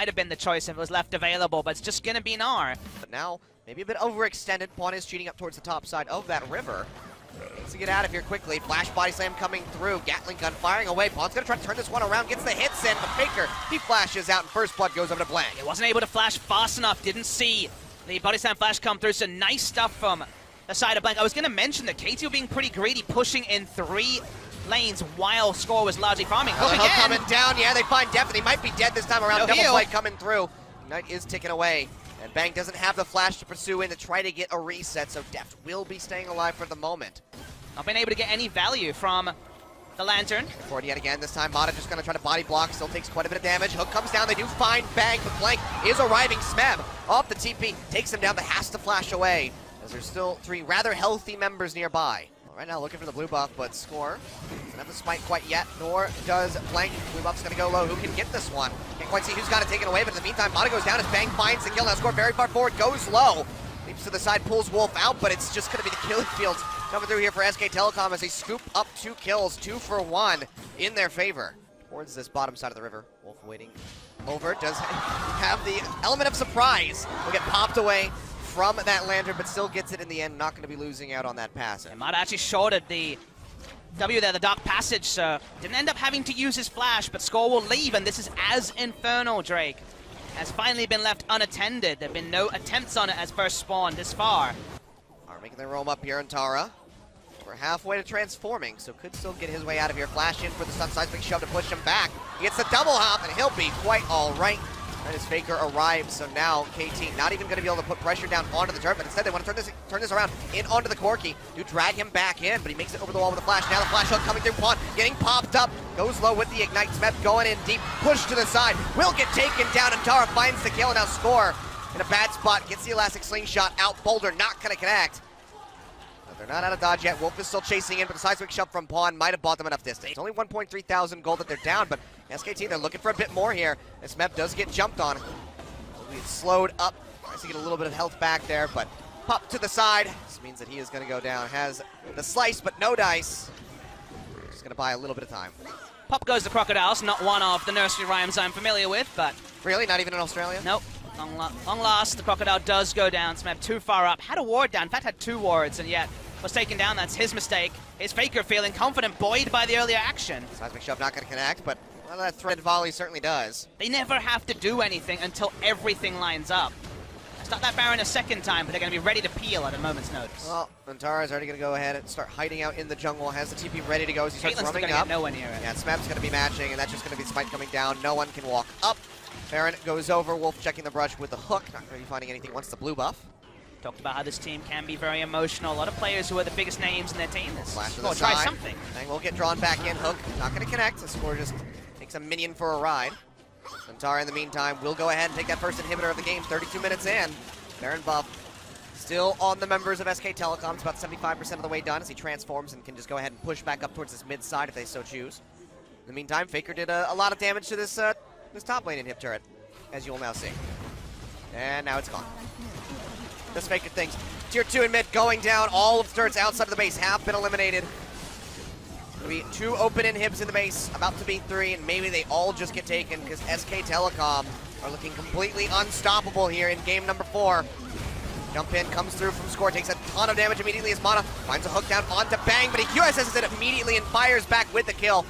might have been the choice if it was left available, but it's just going to be Gnar. But now, maybe a bit overextended. Pawn is cheating up towards the top side of that river. Needs to get out of here quickly. Flash body slam coming through. Gatling gun firing away. Pawn's going to try to turn this one around. Gets the hits in, but Faker, he flashes out, and first blood goes over to Blank. It wasn't able to flash fast enough. Didn't see the body slam flash come through, so nice stuff from the side of Blank. I was going to mention that KT were being pretty greedy, pushing in 3 lanes while Score was largely farming. Hook coming down. Yeah, they find Depth, and he might be dead this time around. No Double heal. play coming through. Ignite is ticking away. And Bang doesn't have the flash to pursue in to try to get a reset, so Deft will be staying alive for the moment. Not been able to get any value from the Lantern. Forward yet again, this time Mata just going to try to body block, still takes quite a bit of damage. Hook comes down, they do find Bang, but Blank is arriving. Smeb off the TP, takes him down, but has to flash away, as there's still 3 rather healthy members nearby. Right now looking for the blue buff, but Score doesn't have the smite quite yet, nor does Blank. Blue buff's gonna go low. Who can get this one? Can't quite see who's got it taken away, but in the meantime, Mata goes down as Bang finds the kill. Now Score very far forward, goes low. Leaps to the side, pulls Wolf out, but it's just gonna be the killing fields coming through here for SK Telecom as they scoop up 2 kills, 2 for 1 in their favor. Towards this bottom side of the river. Wolf waiting over, does have the element of surprise. Will get popped away from that Lantern, but still gets it in the end. Not going to be losing out on that pass. He might have actually shorted the W there, the Dark Passage, so didn't end up having to use his flash, but Score will leave, and this is as Infernal Drake has finally been left unattended. There have been no attempts on it as first spawn this far. Are making their roam up here in Tara. We're halfway to transforming, so could still get his way out of here. Flash in for the stun seismic shove to push him back. He gets the double hop, and he'll be quite all right. And as Faker arrives, so now KT not even going to be able to put pressure down onto the turret, but instead they want to turn this around in onto the Corki. Do drag him back in, but he makes it over the wall with the flash. Now the flash hook coming through Pawn, getting popped up, goes low with the ignite. Smep going in deep, push to the side, will get taken down, and Tara finds the kill, and now Score in a bad spot, gets the elastic slingshot out. Boulder not going to connect. But they're not out of dodge yet. Wolf is still chasing in, but the seismic shove from Pawn might have bought them enough distance. It's only 1.3 thousand gold that they're down, but SKT, they're looking for a bit more here. As Smep does get jumped on. He's slowed up, tries to get a little bit of health back there, but pop to the side. This means that he is going to go down. Has the slice, but no dice. Just going to buy a little bit of time. Pop goes the Crocodiles, not one of the nursery rhymes I'm familiar with, but... Really? Not even in Australia? Nope. Long last, the Crocodile does go down. Smeb too far up. Had a ward down. In fact, had 2 wards, and yet was taken down. That's his mistake. His Faker feeling confident, buoyed by the earlier action. Seismic shove not going to connect, but well, that threaded volley certainly does. They never have to do anything until everything lines up. Start that Baron a second time, but they're going to be ready to peel at a moment's notice. Well, Antara's already going to go ahead and start hiding out in the jungle. Has the TP ready to go as he starts Caitlin's running up. nowhere near it. Yeah, Smep's going to be matching, and that's just going to be Smite coming down. No one can walk up. Baron goes over. Wolf checking the brush with the hook. Not going to be finding anything once the blue buff. Talked about how this team can be very emotional. A lot of players who are the biggest names in their team. Flash to the side. Try something. And we'll get drawn back in. Hook not going to connect. The Score just takes a minion for a ride. Antara, in the meantime, will go ahead and take that first inhibitor of the game. 32 minutes in. Baron buff still on the members of SK Telecom. It's about 75% of the way done as he transforms and can just go ahead and push back up towards this mid side if they so choose. In the meantime, Faker did a lot of damage to this this top lane inhib turret, as you will now see. And now it's gone. This Faker things. Tier 2 in mid going down. All of the turrets outside of the base have been eliminated. There'll be 2 open inhibs in the base, about to be 3, and maybe they all just get taken because SK Telecom are looking completely unstoppable here in game number 4. Jump in, comes through from Score, takes a ton of damage immediately as Mana finds a hook down onto Bang, but he QSS's it immediately and fires back with the kill.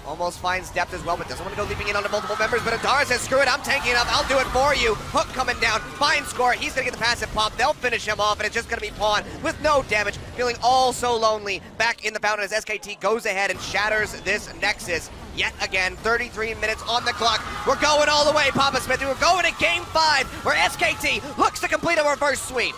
Almost finds Depth as well, but doesn't want to go leaping in onto multiple members, but Antara says, screw it, I'm tanking up, I'll do it for you. Hook coming down, finds Score, he's going to get the passive pop, they'll finish him off, and it's just going to be Pawn with no damage, feeling all so lonely back in the fountain as SKT goes ahead and shatters this Nexus. Yet again, 33 minutes on the clock. We're going all the way, Papa Smith. We're going to game 5, where SKT looks to complete a reverse sweep.